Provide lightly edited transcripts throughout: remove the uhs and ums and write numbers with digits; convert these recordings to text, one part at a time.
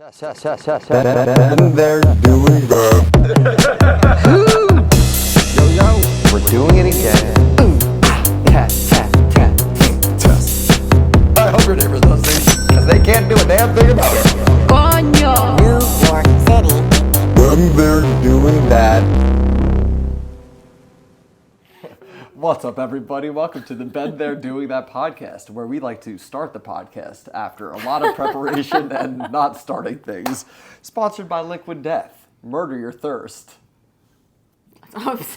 And they're doing that. Yo, we're doing it again. I hope your neighbors listening, because they can't do a damn thing about it. Coño. New York City. And they're doing that. What's up, everybody? Welcome to the Been There Doing That podcast, where we like to start the podcast after a lot of preparation and not starting things. Sponsored by Liquid Death. Murder your thirst. Let's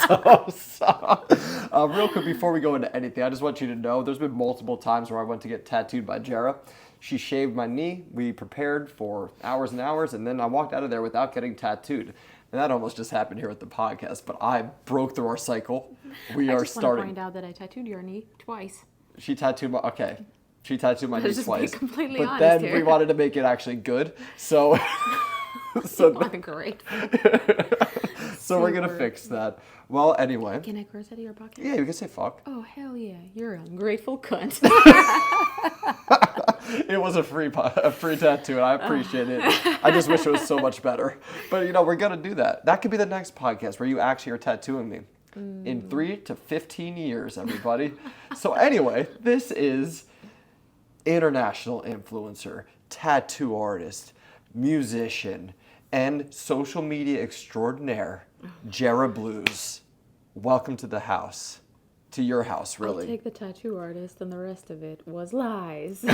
hope so. Real quick, before we go into anything, I just want you to know there's been multiple times where I went to get tattooed by Jera. She shaved my knee. We prepared for hours and hours, and then I walked out of there without getting tattooed. And that almost just happened here at the podcast, but I broke through our cycle. We are starting. I just want to point out that I tattooed your knee twice. She tattooed my knee Just twice. Be completely but honest then here. we wanted to make it actually good, so Great. so we're gonna fix that. Well, anyway. Can I curse out of your podcast? Yeah, you can say fuck. Oh hell yeah! You're an ungrateful cunt. It was a free tattoo, and I appreciate it. I just wish it was so much better. But, we're going to do that. That could be the next podcast where you actually are tattooing me. In 3 to 15 years, everybody. So anyway, this is international influencer, tattoo artist, musician, and social media extraordinaire, Jerrra Blues. Welcome to the house. To your house, really. I'll take the tattoo artist, and the rest of it was lies. All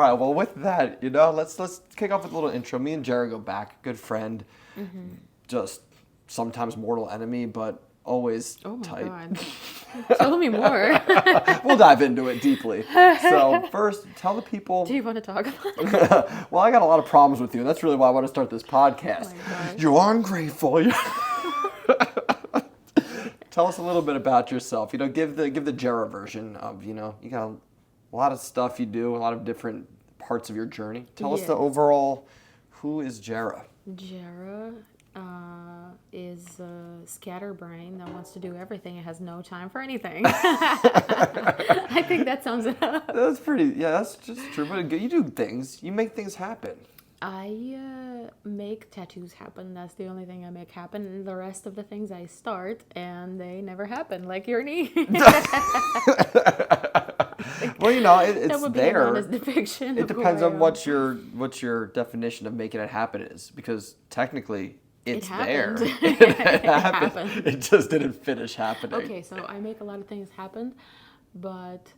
right. Well, with that, let's kick off with a little intro. Me and Jerra go back. Good friend. Mm-hmm. Just sometimes mortal enemy, but always tight. Oh my god! Tell me more. We'll dive into it deeply. So first, tell the people. Do you want to talk about it? Well, I got a lot of problems with you. That's really why I want to start this podcast. Oh You're ungrateful. Tell us a little bit about yourself. Give the Jera version of, you got a lot of stuff you do, a lot of different parts of your journey. Tell us the overall, who is Jera? Jera is a scatterbrain that wants to do everything and has no time for anything. I think that sums it up. That's that's just true. But you do things. You make things happen. I make tattoos happen. That's the only thing I make happen. And the rest of the things I start and they never happen, like your knee. Well, it's that would be there. an honest depiction. It depends on what your definition of making it happen is, because technically it's there. It happened. It just didn't finish happening. Okay, so I make a lot of things happen, but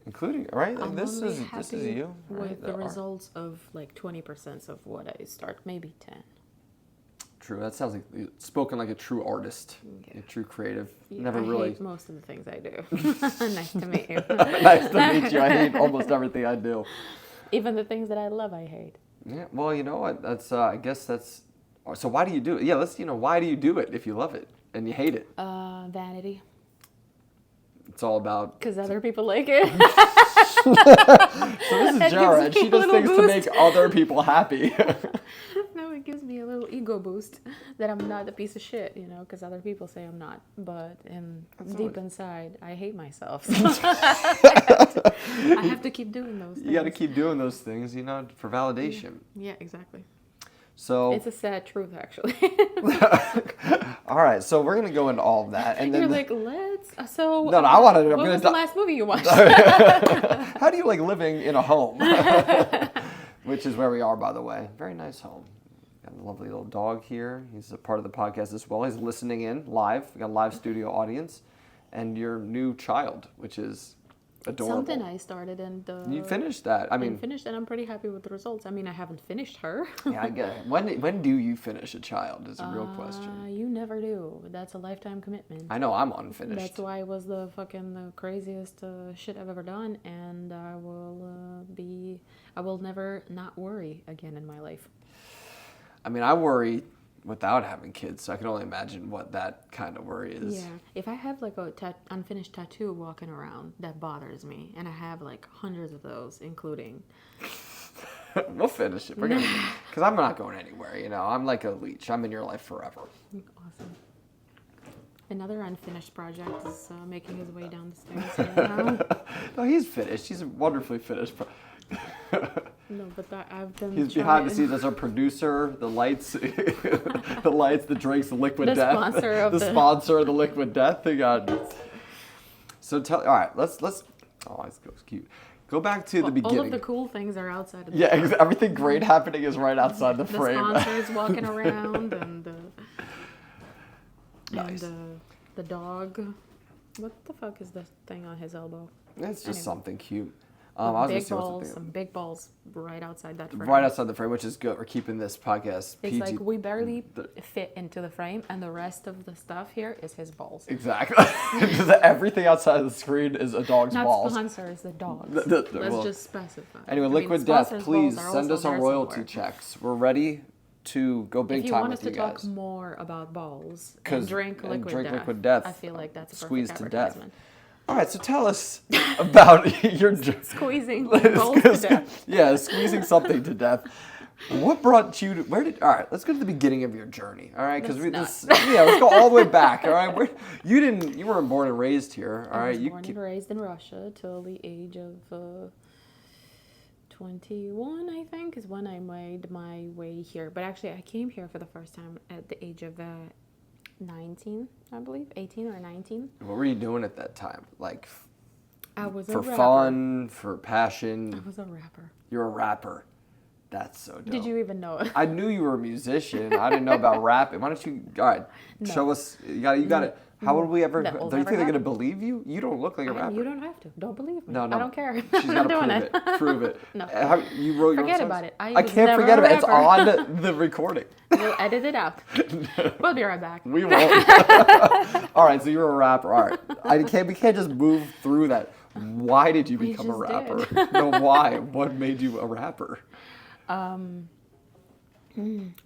including right. I'm this only is you with right? the results of like 20% of what I start, maybe 10. True. That sounds like spoken like a true artist, a true creative. Yeah, I hate most of the things I do. Nice to meet you. Nice to meet you. I hate almost everything I do. Even the things that I love, I hate. Yeah. Well, you know what? That's. I guess that's. So why do you do it? Yeah. Let's. Why do you do it if you love it and you hate it? Vanity. It's all about. Because other people like it. So this is Jera, and she does things to make other people happy. No, it gives me a little ego boost that I'm not a piece of shit, because other people say I'm not. But deep inside, I hate myself. So I have to keep doing those things. You got to keep doing those things, for validation. Yeah, exactly. So it's a sad truth, actually. All right, so we're gonna go into all of that, and then you're like, let's. So no, I want to. What was the last movie you watched? How do you like living in a home? Which is where we are, by the way. Very nice home. Got a lovely little dog here. He's a part of the podcast as well. He's listening in live. We got a live studio audience, and your new child, which is adorable. Something I started and you finished that. I finished, and I'm pretty happy with the results. I haven't finished her. Yeah, I get it. When do you finish a child? Is a real question. You never do. That's a lifetime commitment. I know I'm unfinished. That's why it was the craziest shit I've ever done, and I will never not worry again in my life. I worry without having kids, so I can only imagine what that kind of worry is. Yeah, if I have like a unfinished tattoo walking around, that bothers me, and I have like hundreds of those, including. We'll finish it. We're gonna, because I'm not going anywhere. I'm like a leech. I'm in your life forever. Awesome. Another unfinished project is making his way down the stairs. No, he's finished. He's wonderfully finished. No, but I've been. He's behind the scenes as our producer, the lights, the lights, the drinks, the liquid The death, sponsor of the the- sponsor of the liquid death. They got. So all right, let's. Oh, it's cute. Go back to the beginning. All of the cool things are outside of the Yeah, everything great happening is right outside the The frame. sponsors walking around and Nice. and the dog. What the fuck is the thing on his elbow? It's just Anyway. something cute. I was gonna Big say what's the balls, thing. some big balls right outside that frame. Right outside the frame, which is good. We're keeping this podcast It's PG. like we barely fit into the frame, and the rest of the stuff here is his balls. Exactly. Everything outside the screen is a dog's Not balls. sponsors, the dogs. Let's Let's just specify. Anyway, I mean, Liquid Death, sponsors' please balls are send also us our there royalty somewhere. checks. We're ready to go big If you time want us with to you talk guys. more about balls 'Cause- and drink and liquid drink death, Liquid Death, I feel like that's a perfect squeezed to death. advertisement. All right, so tell us about your Squeezing balls to death. Yeah, squeezing something to death. What brought you to all right, let's go to the beginning of your journey. All right, because Let's let's go all the way back. All right, you weren't born and raised here. All I right, was born and raised in Russia till the age of 21, I think, is when I made my way here. But actually, I came here for the first time at the age of 19, I believe, 18 or 19. What were you doing at that time? Like I was a for rapper. fun, for passion? I was a rapper. You're a rapper. That's so dope. Did you even know it? I knew you were a musician. I didn't know about rapping. Why don't you? All right, No. show us. You got it. How would we ever? That Do will you think never they're gonna happen. believe you? You don't look like a rapper. You don't have to. Don't believe me. No, I don't care. She's I'm gotta doing prove it. Prove it. No. You wrote your own Forget songs? about it. I I was can't never forget a about it. It's rapper. on the recording. We'll edit it out. We'll be right back. We won't. All right, so you're a rapper. All right. We can't just move through that. Why did you We become a just rapper? did. No, why? What made you a rapper?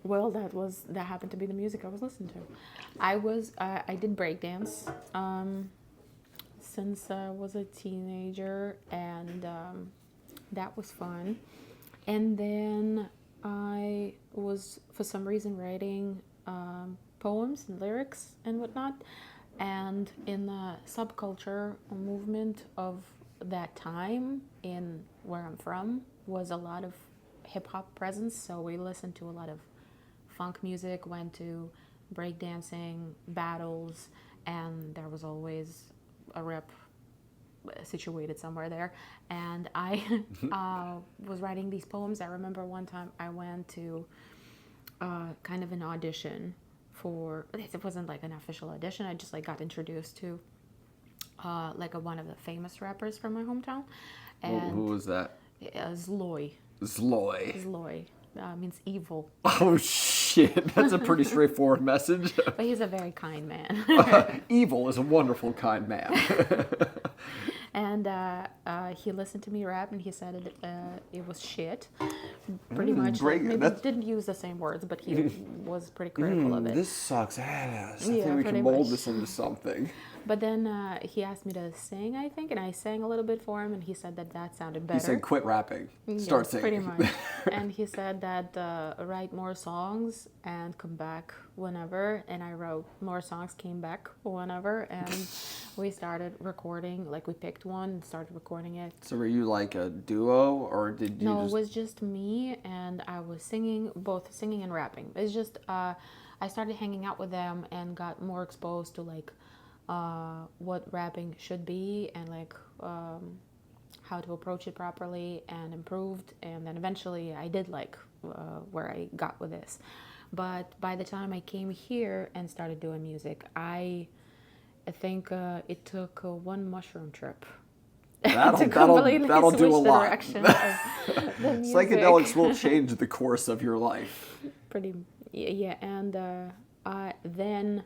Well, that happened to be the music I was listening to. I did breakdance since I was a teenager, and that was fun. And then I was, for some reason, writing poems and lyrics and whatnot. And in the subculture movement of that time, in where I'm from, was a lot of hip hop presence. So we listened to a lot of funk music, went to breakdancing, battles, and there was always a rep situated somewhere there. And I was writing these poems. I remember one time I went to kind of an audition for, it wasn't like an official audition, I just like got introduced to one of the famous rappers from my hometown. And Who was that? Zloy. Zloy. Zloy means evil, Oh shit! That's a pretty straightforward message. but he's a very kind man. Evil is a wonderful, kind man. And he listened to me rap, and he said it was shit, pretty much. great. Maybe That's- didn't use the same words, but he was pretty critical of it. This sucks ass. I Yeah, think we pretty can mold much. this into something. But then he asked me to sing, I think, and I sang a little bit for him, and he said that sounded better. He said, "Quit rapping, start Yes, singing." pretty much. And he said that write more songs and come back whenever. And I wrote more songs, came back whenever, and we started recording. Like we picked one and started recording it. So were you like a duo, or did you No, just? it was just me, and I was singing, both singing and rapping. It's just I started hanging out with them and got more exposed to like what rapping should be and like how to approach it properly, and improved. And then eventually I did like where I got with this. But by the time I came here and started doing music, I think it took one mushroom trip. to completely that'll switch do a the lot. direction of the music. Psychedelics will change the course of your life. Yeah, and then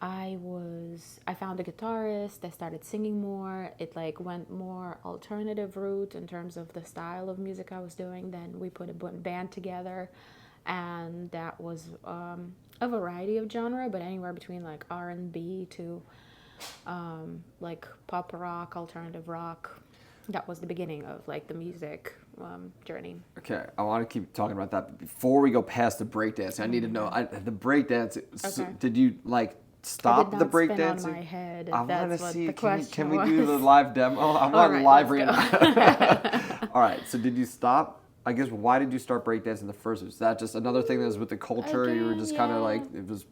I found a guitarist. I started singing more. It like went more alternative route in terms of the style of music I was doing. Then we put a band together, and that was a variety of genre, but anywhere between like R&B to like pop rock, alternative rock. That was the beginning of like the music journey. Okay, I want to keep talking about that. But before we go past the breakdancing, I need to know the breakdance. Okay. Did you like stop I the did not spin breakdancing? on my head. I want to That's what see. the Can we question do the was. live demo? I want right, live let's right now. All right. So did you stop? I guess why did you start breakdancing in the first? Was that just another thing that was with the culture? You were just kind of like it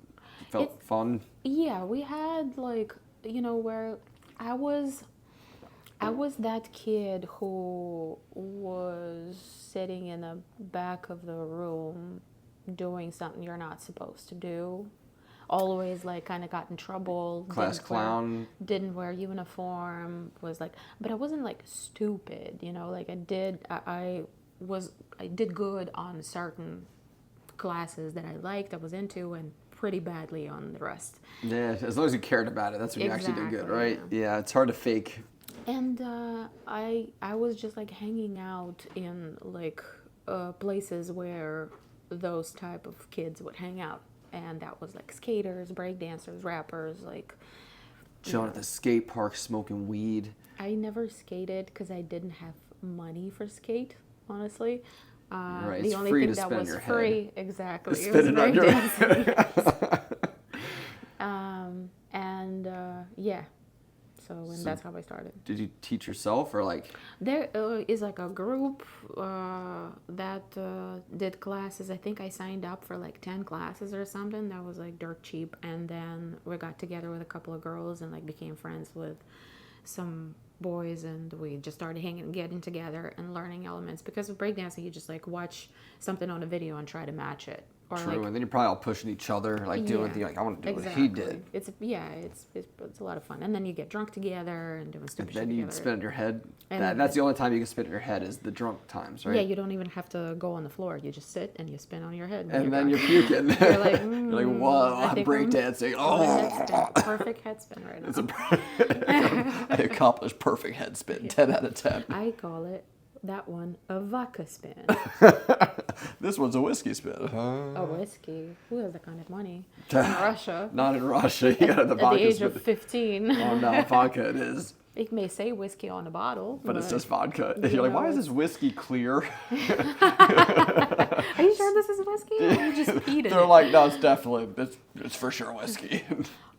felt fun. Yeah, we had like where I was that kid who was sitting in the back of the room doing something you're not supposed to do. Always like kind of got in trouble. Class clown. Didn't wear uniform. Was like, but I wasn't like stupid, like I did good on certain classes that I liked, I was into, and pretty badly on the rest. Yeah, as long as you cared about it, that's when you actually did good, right? Yeah, it's hard to fake. And I was just like hanging out in like places where those type of kids would hang out, and that was like skaters, breakdancers, rappers, like chilling at the skate park, smoking weed. I never skated because I didn't have money for skate, honestly. Right, the it's only free thing to that spend was your free, head. exactly, it Spin was it on your breakdancing. Yeah. So that's how I started. Did you teach yourself or like? There is like a group that did classes. I think I signed up for like 10 classes or something. That was like dirt cheap. And then we got together with a couple of girls and like became friends with some boys, and we just started getting together and learning elements. Because with breakdancing, you just like watch something on a video and try to match it. Or True, like, and then you're probably all pushing each other, like doing the like I want to do what he did. It's a lot of fun, and then you get drunk together and doing stupid shit Then you together. spin on your head. And That's the only time you can spin on your head is the drunk times, right? Yeah, you don't even have to go on the floor. You just sit and you spin on your head. And then you're puking. You're like, you're like, whoa, I'm breakdancing. Oh, perfect head spin right now. I accomplished perfect head spin. 10 out of 10. I call it that one a vodka spin. This one's a whiskey spin. A whiskey. Who has that kind of money? In Russia. Not in Russia. You got the At vodka the age spin. of 15. Oh no, vodka it is. It may say whiskey on the bottle. But it's just vodka. You're like, why is this whiskey clear? Are you sure this is whiskey? Or you just peed in They're it? like, no, it's for sure whiskey.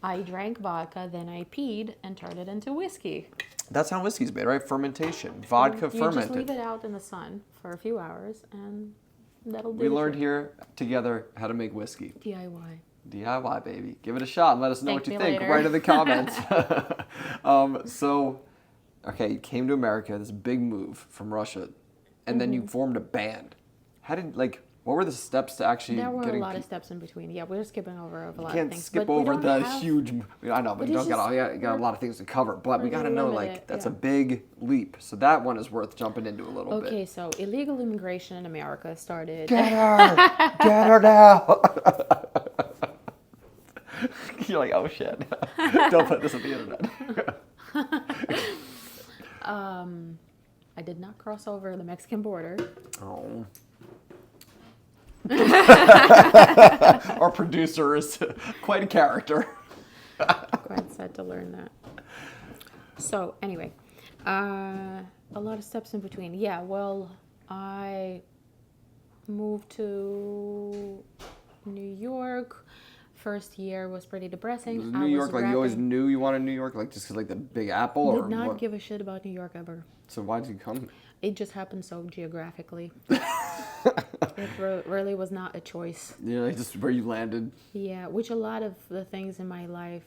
I drank vodka, then I peed and turned it into whiskey. That's how whiskey's made, right? Fermentation. Vodka You fermented. just leave it out in the sun for a few hours, and that'll do We the learned trick. here together how to make whiskey. DIY. DIY, baby. Give it a shot and let us know Thank what you me think. later. Write in the comments. Okay, you came to America, this big move from Russia, and then you formed a band. What were the steps to actually There were a getting lot of steps in between. Yeah, we're skipping over a lot of can't things. skip but we over don't the have- huge. I know, but you it's got just- a lot of things to cover. But we we're got to know, limited, like, that's yeah. a big leap. So that one is worth jumping into a little bit. Okay, so illegal immigration in America started. Get her! Get her now! You're like, oh shit. Don't put this on the internet. I did not cross over the Mexican border. Oh. Our producer is quite a character. Quite sad to learn that. So anyway, a lot of steps in between. Yeah, well, I moved to New York. First year was pretty depressing. Was New York, like you always knew you wanted New York, like just because like the Big Apple, or Did not what? give a shit about New York ever. So why did you come? It just happened so geographically. It really was not a choice. Yeah, like just where you landed. Yeah, which a lot of the things in my life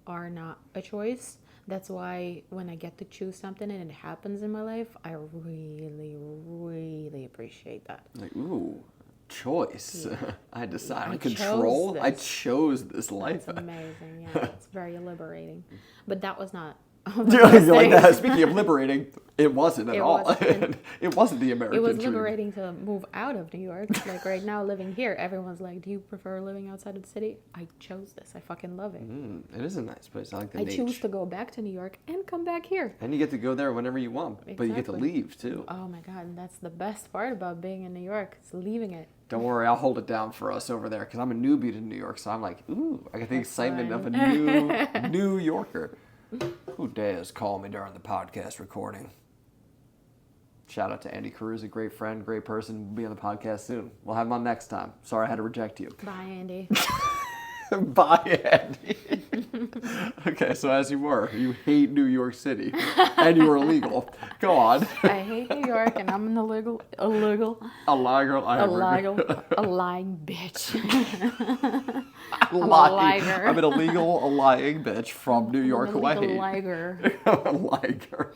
are not a choice. That's why when I get to choose something and it happens in my life, I really, really appreciate that. Like, ooh, choice. Yeah. I decided. I Control. chose I this. chose this life. It's amazing. Yeah, it's very liberating. But that was not. You're like that. Speaking of liberating, it wasn't at It all. wasn't. It wasn't the American It was dream. liberating to move out of New York. Like right now, living here, everyone's like, "Do you prefer living outside of the city?" I chose this. I fucking love it. It is a nice place. I like the I nature. choose to go back to New York and come back here. And you get to go there whenever you want, but you get to Exactly. leave too. Oh my God, and that's the best part about being in New York. It's leaving it. Don't worry, I'll hold it down for us over there because I'm a newbie to New York, so I'm like, ooh, I get the That's excitement of a fun. New Yorker. Who dares call me during the podcast recording? Shout out to Andy Cruz, a great friend, great person. Will be on the podcast soon. We'll have him on next time. Sorry I had to reject you. Bye, Andy. Bye, Andy. Okay, so as you hate New York City, and you were illegal. Go on. I hate New York, and I'm an a lying bitch. I'm a liger. I'm an illegal, lying bitch from New York, who I hate. Liger. A liger.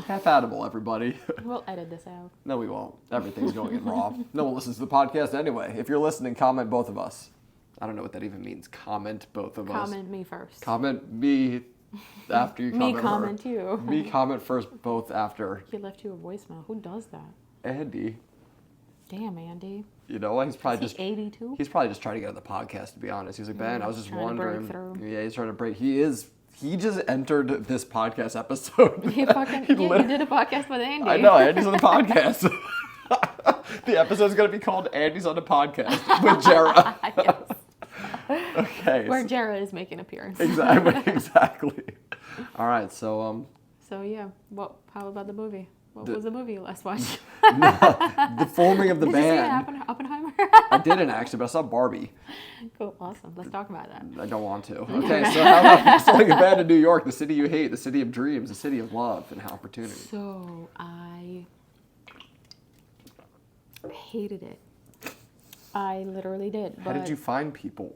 Half animal, everybody. We'll edit this out. No, we won't. Everything's going in raw. No one listens to the podcast anyway. If you're listening, comment both of us. I don't know what that even means. Comment both of us. Comment me first. Comment me after you comment Me comment her. you. Me comment first, both after. He left you a voicemail. Who does that? Andy. Damn, Andy. You know what? He's probably Is he 82? He's probably just trying to get on the podcast, to be honest. He's like, Ben, I was just trying to break wondering. through. Yeah, he's trying to break. He just entered this podcast episode. He fucking he did a podcast with Andy. I know, Andy's on the podcast. The episode's gonna be called Andy's on the podcast with Jera. Yes. Okay. Where Jera is making an appearance. Exactly. All right, so So yeah, how about the movie? What was the movie you last watched? the forming of the Did band. you see Oppenheimer? I didn't actually, but I saw Barbie. Cool, awesome. Let's talk about that. I don't want to. Okay, so how about starting a band in New York, the city you hate, the city of dreams, the city of love and opportunity? So I hated it. I literally did. How did you find people?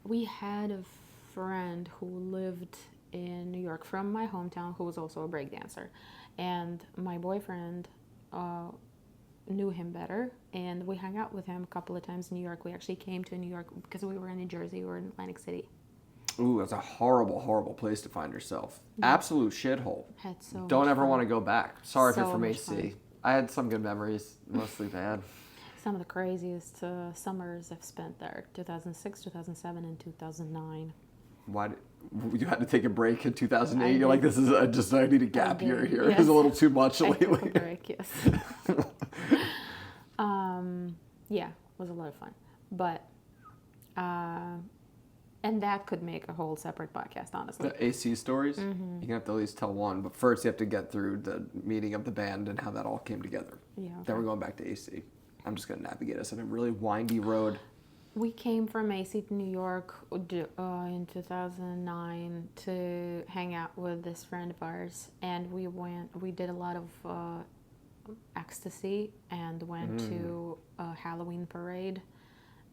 We had a friend who lived in New York from my hometown who was also a breakdancer. And my boyfriend knew him better, and we hung out with him a couple of times in New York. We actually came to New York because we were in New Jersey. We were in Atlantic City. Ooh, that's a horrible, horrible place to find yourself. Absolute shithole. Had so Don't much ever fun. want to go back. Sorry if So you're from much AC. fun. I had some good memories, mostly bad. Some of the craziest summers I've spent there: 2006, 2007, and 2009. Why did you had to take a break in 2008? I You're like, did. this is just I need a gap year did, here. yes. It's a little too much I took lately. a break, yes. Yeah, it was a lot of fun. But, and that could make a whole separate podcast, honestly. The AC stories, Mm-hmm. you can have to at least tell one, but first you have to get through the meeting of the band and how that all came together. Yeah, Then okay. we're going back to AC. I'm just going to navigate us on a really windy road. We came from AC to New York in 2009 to hang out with this friend of ours, and we did a lot of ecstasy and went to a Halloween parade,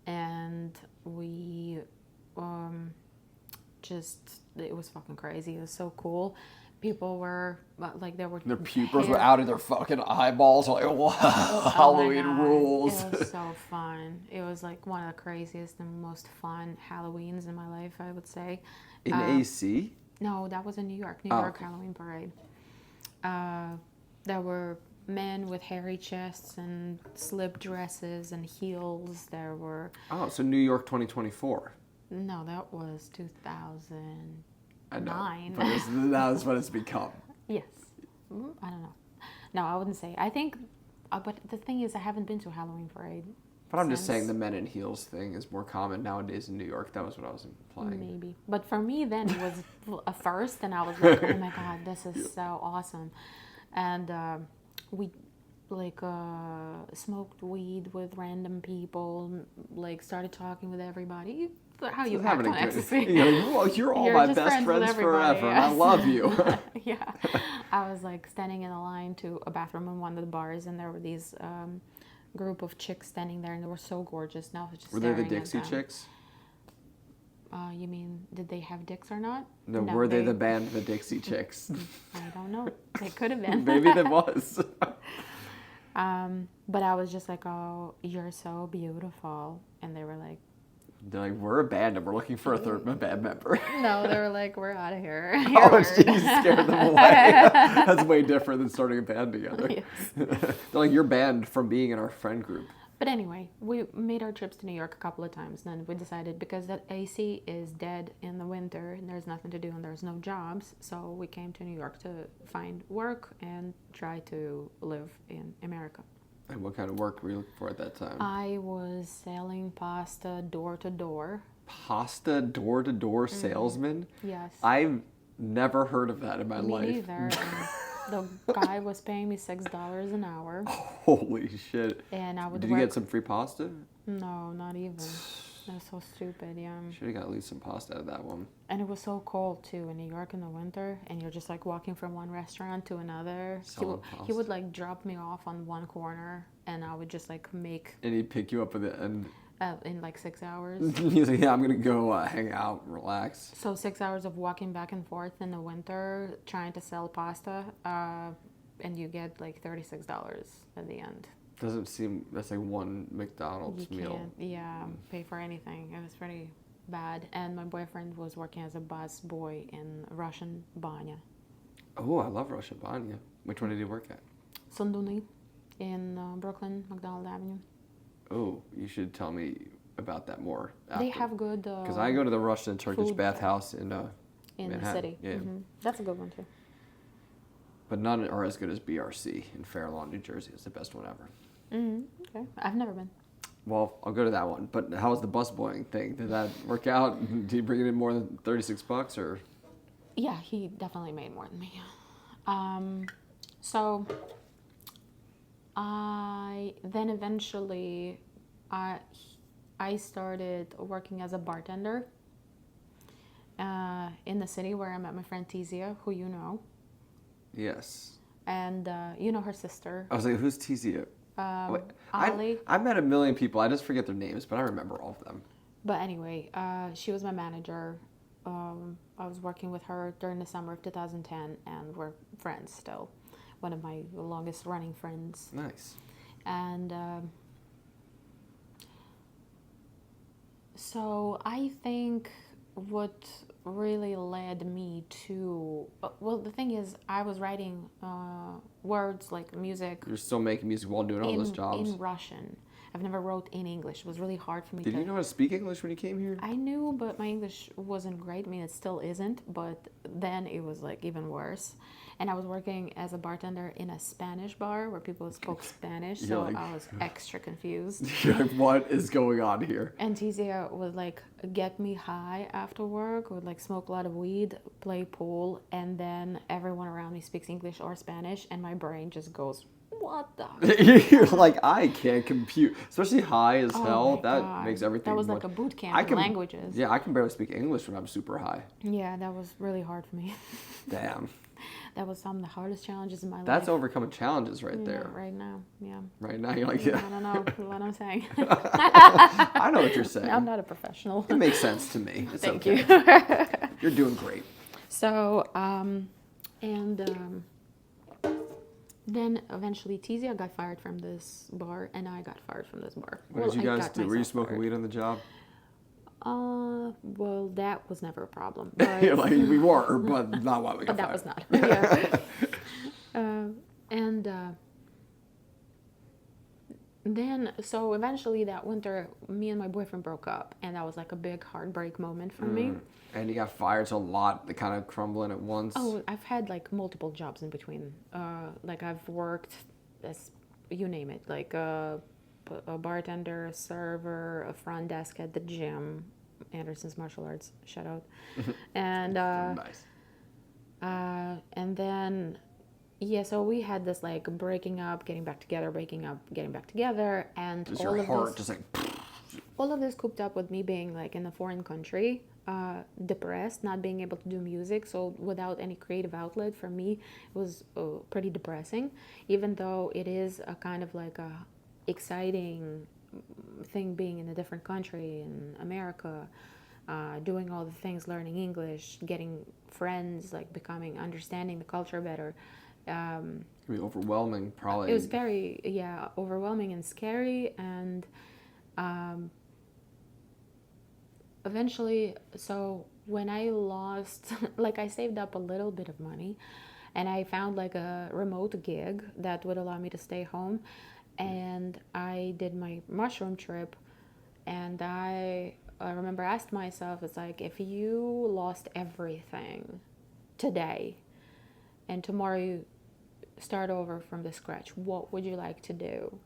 and we it was fucking crazy. It was so cool. People were like, there were Their pupils were out of their fucking eyeballs. Like, wow, Halloween my God. rules. It was so fun. It was like one of the craziest and most fun Halloweens in my life, I would say. In AC? No, that was in New York. New Oh, York okay. Halloween parade. There were men with hairy chests and slip dresses and heels. There were... Oh, so New York 2024. No, that was 2009. I know, but that's what it's become. Yes. I don't know. No, I wouldn't say. I think... but the thing is, I haven't been to a Halloween parade. But I'm just since. saying the men in heels thing is more common nowadays in New York. That was what I was implying. Maybe. But for me then, it was a first, and I was like, oh my God, this is so awesome. And we smoked weed with random people, like started talking with everybody. How you act on ecstasy. You're all You're my just best friends with friends everybody, forever, and I yes. love you. Yeah. I was like standing in a line to a bathroom in one of the bars, and there were these group of chicks standing there, and they were so gorgeous. Now I was just Were they the staring at Dixie them. Chicks? You mean, did they have dicks or not? No, were they the band the Dixie Chicks? I don't know. They could have been. Maybe there was. But I was just like, oh, you're so beautiful. And they were like, They're like, we're a band and we're looking for a third band member. no, they were like, we're out of here. Oh, jeez, scared them away. That's way different than starting a band together. Yes. They're like, you're banned from being in our friend group. But anyway, we made our trips to New York a couple of times. And then we decided, because that AC is dead in the winter and there's nothing to do and there's no jobs. So we came to New York to find work and try to live in America. And what kind of work were you looking for at that time? I was selling pasta door to door. Pasta door-to-door salesman? Yes. I've never heard of that in my Me life. neither. And the guy was paying me $6 an hour. Holy shit. And I would Did work... you get some free pasta? No, not even. That was so stupid, yeah. Should have got at least some pasta out of that one. And it was so cold too in New York in the winter, and you're just like walking from one restaurant to another. He would like drop me off on one corner, and I would just like make. And he'd pick you up at the end. In like 6 hours. He's like, yeah, I'm gonna go hang out, relax. So 6 hours of walking back and forth in the winter, trying to sell pasta, and you get like $36 at the end. Doesn't seem that's like one McDonald's meal. Pay for anything. It was pretty bad. And my boyfriend was working as a bus boy in Russian Banya. Oh, I love Russian Banya. Which one did he work at? Sunduni in Brooklyn, McDonald Avenue. Oh, you should tell me about that more. After. They have good. Because I go to the Russian and Turkish bathhouse in in the city. Yeah. Mm-hmm. That's a good one too. But none are as good as BRC in Fair Lawn, New Jersey. It's the best one ever. Okay, I've never been. Well, I'll go to that one. But how was the busboying thing? Did that work out? Did he bring in more than $36 or? Yeah, he definitely made more than me. So then eventually I started working as a bartender in the city where I met my friend Tizia, who you know. Yes. And you know her sister. I was like, who's Tizia? Ali. I met a million people. I just forget their names, but I remember all of them. But anyway, she was my manager. I was working with her during the summer of 2010, and we're friends still. One of my longest running friends. Nice. And so I think what really led me to, well, the thing is, I was writing words like music. You're still making music while doing all those jobs? In Russian. I've never wrote in English. It was really hard for me Did you know how to speak English when you came here? I knew, but my English wasn't great. I mean, it still isn't, but then it was like even worse. And I was working as a bartender in a Spanish bar where people spoke Spanish, so like, I was extra confused. You're like, what is going on here? And Tizia would like get me high after work, would like smoke a lot of weed, play pool, and then everyone around me speaks English or Spanish, and my brain just goes, what the? You're like, I can't compute, especially high as hell. That God. makes everything. That was like a boot camp in languages. Yeah, I can barely speak English when I'm super high. Yeah, that was really hard for me. Damn. That was some of the hardest challenges in my life. That's overcoming challenges right Yeah, there. right now, yeah. Right now, you're like, yeah. I don't know what I'm saying. I know what you're saying. I'm not a professional. It makes sense to me. It's Thank okay. you. You're doing great. So, then eventually Tizia got fired from this bar, and I got fired from this bar. What did you guys do? Were you smoking weed on the job? Well, that was never a problem. But You're like, we were, but not why we got but that fired. was not. Yeah. Then, so eventually that winter, me and my boyfriend broke up, and that was like a big heartbreak moment for me. And you got fired, so a lot that kind of crumbling at once. Oh, I've had like multiple jobs in between. Like I've worked as, you name it, like a bartender, a server, a front desk at the gym, Anderson's Martial Arts, shout out. And nice. And then, yeah, so we had this like breaking up, getting back together, breaking up, getting back together, and Just all your of heart this, just like. all of this cooped up with me being like in a foreign country, depressed, not being able to do music, so without any creative outlet for me, it was pretty depressing, even though it is a kind of like a exciting thing being in a different country in America, doing all the things, learning English, getting friends, like understanding the culture better. It can be overwhelming, probably. It was very, overwhelming and scary, and eventually, so when I lost, like I saved up a little bit of money, and I found like a remote gig that would allow me to stay home, and I did my mushroom trip, and I remember I asked myself, it's like, if you lost everything today, and tomorrow you start over from the scratch, what would you like to do?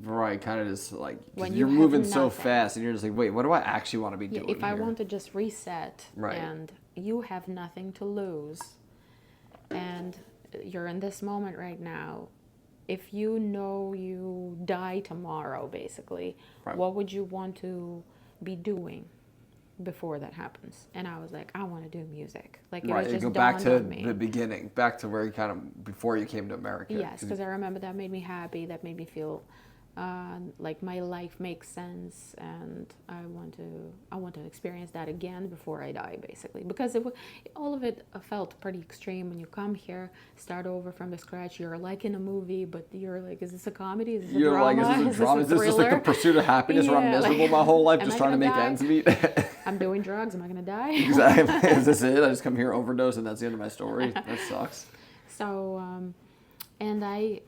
Right, kind of just like, When you're you moving have so nothing. fast, and you're just like, wait, what do I actually want to be doing If I here? want to just reset, Right. and you have nothing to lose, and you're in this moment right now, if you know you die tomorrow, basically, Right. what would you want to be doing before that happens? And I was like, I want to do music. Like, it Right, was you just go back dawned to on me. the beginning, back to where you kind of, before you came to America. Yes, because I remember that made me happy. That made me feel like my life makes sense, and I want to experience that again before I die, basically. Because all of it felt pretty extreme. When you come here, start over from the scratch. You're like in a movie, but you're like, is this a comedy? Is this a You're drama? like, is this a drama? Is this just like the thriller? pursuit of happiness where I'm Yeah, miserable like, my whole life am just I trying to gonna make die? ends meet? I'm doing drugs. Am I gonna die? Exactly. Is this it? I just come here, overdose, and that's the end of my story? That sucks. So, and I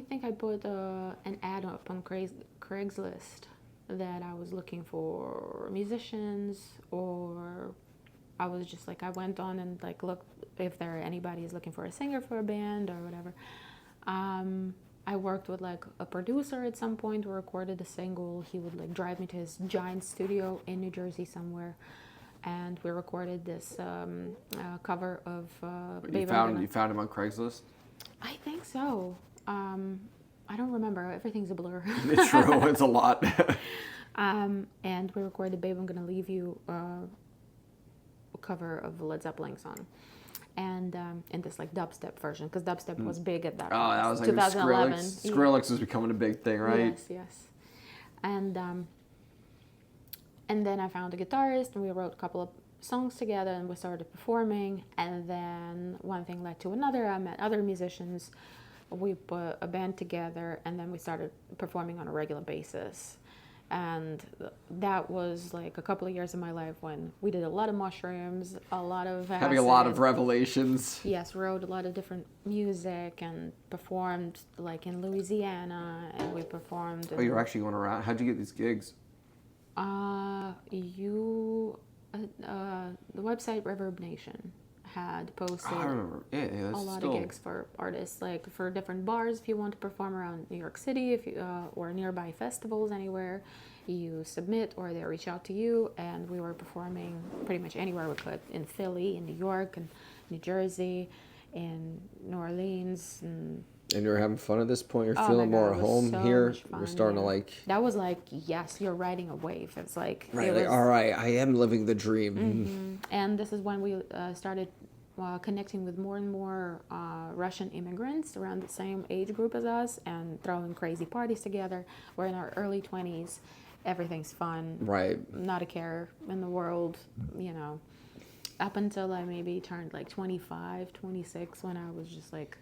think I put an ad up on Craigslist that I was looking for musicians, or I was just like, I went on and like looked if anybody is looking for a singer for a band or whatever. I worked with like a producer at some point who recorded a single. He would like drive me to his giant studio in New Jersey somewhere, and we recorded this cover of You found him on Craigslist? I think so. I don't remember. Everything's a blur. It's true. It's a lot. And we recorded "Babe, I'm Gonna Leave You" cover of a Led Zeppelin song, and in this like dubstep version, because dubstep was big at that point. Oh, that was like 2011. Skrillex. Skrillex was becoming a big thing, right? Yes. And then I found a guitarist, and we wrote a couple of songs together, and we started performing. And then one thing led to another. I met other musicians. We put a band together, and then we started performing on a regular basis. And that was like a couple of years of my life when we did a lot of mushrooms, a lot of acid. Having a lot of revelations. Yes, wrote a lot of different music and performed like in Louisiana, and we performed. Oh, you're actually going around. How'd you get these gigs? The website Reverb Nation had posted I remember. Yeah, a lot of gigs for artists, like for different bars. If you want to perform around New York City, if you or nearby festivals anywhere, you submit or they reach out to you. And we were performing pretty much anywhere we could, in Philly, in New York, and New Jersey, in New Orleans, and you're having fun at this point? You're oh feeling my God, more it at was home so here? much fun, You're starting to yeah. like... That was like, yes, you're riding a wave. It's like... Right, it like, was, all right, I am living the dream. Mm-hmm. And this is when we started connecting with more and more Russian immigrants around the same age group as us, and throwing crazy parties together. We're in our early 20s. Everything's fun. Right. Not a care in the world, you know. Up until I maybe turned like 25, 26, when I was just like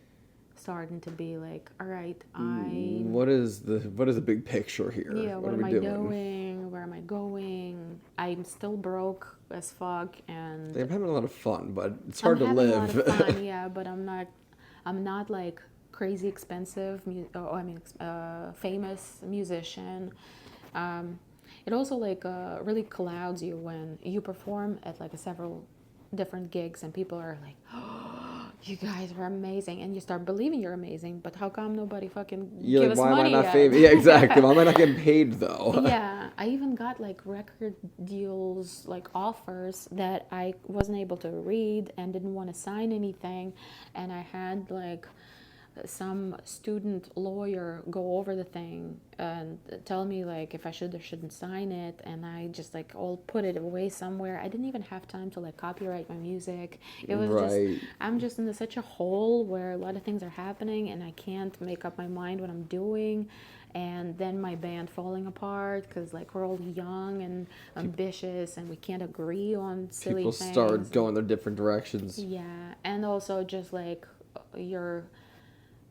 starting to be like, all right, What is the big picture here? yeah, what are am we I doing? doing? Where am I going? I'm still broke as fuck, and I'm having a lot of fun, but it's hard to live. I'm having a lot of fun, yeah, but I'm not like crazy expensive, famous musician. It also like really clouds you when you perform at like several different gigs, and people are like, oh, you guys are amazing, and you start believing you're amazing, but how come nobody fucking You're give like, us why money am I not yet? famous? Yeah, exactly. Why am I not getting paid though? Yeah, I even got like record deals, like offers that I wasn't able to read and didn't want to sign anything, and I had like some student lawyer go over the thing and tell me like if I should or shouldn't sign it, and I just like all put it away somewhere. I didn't even have time to like copyright my music. It was Right. just, I'm just in such a hole where a lot of things are happening and I can't make up my mind what I'm doing. And then my band falling apart because like we're all young and ambitious and we can't agree on silly People things. start going their different directions. Yeah, and also just like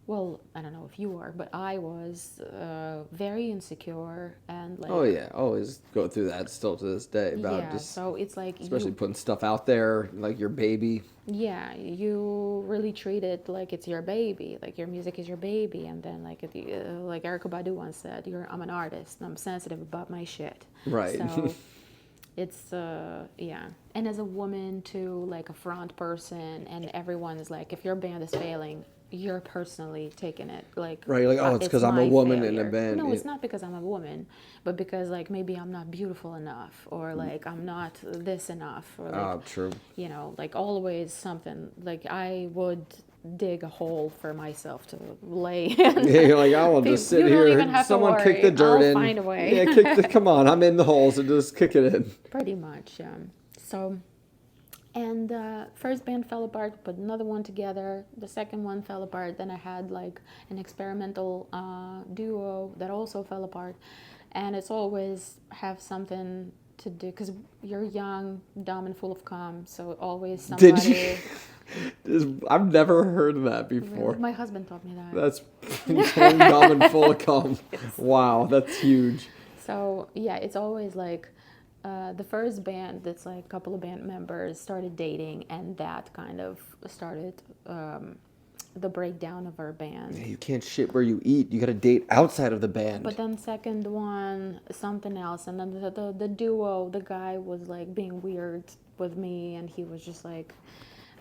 well, I don't know if you are, but I was very insecure and like... Oh yeah, always go through that still to this day about yeah, just so it's like... especially putting stuff out there, like your baby. Yeah, you really treat it like it's your baby, like your music is your baby, and then like like Erykah Badu once said, I'm an artist, and I'm sensitive about my shit. Right. So it's, yeah. And as a woman too, like a front person, and everyone is like, if your band is failing, you're personally taking it like Right, like, oh, it's because I'm a my woman in a failure. band. No, Yeah. it's not because I'm a woman, but because like maybe I'm not beautiful enough, or like I'm not this enough, or like True. you know, like always something. Like I would dig a hole for myself to lay in. Yeah, you're like, I will just sit You don't here. even have to Someone kick worry. the dirt I'll in. find a way. Yeah, come on, I'm in the holes and just kick it in. Pretty much, yeah. So, and first band fell apart, put another one together. The second one fell apart. Then I had like an experimental duo that also fell apart. And it's always have something to do because you're young, dumb, and full of cum. So always somebody. Did you? I've never heard of that before. My husband taught me that. That's dumb and full of cum. Wow, that's huge. So yeah, it's always like the first band that's like a couple of band members started dating, and that kind of started the breakdown of our band. You can't shit where you eat. You got to date outside of the band. But then second one, something else, and then the duo, the guy was like being weird with me, and he was just like,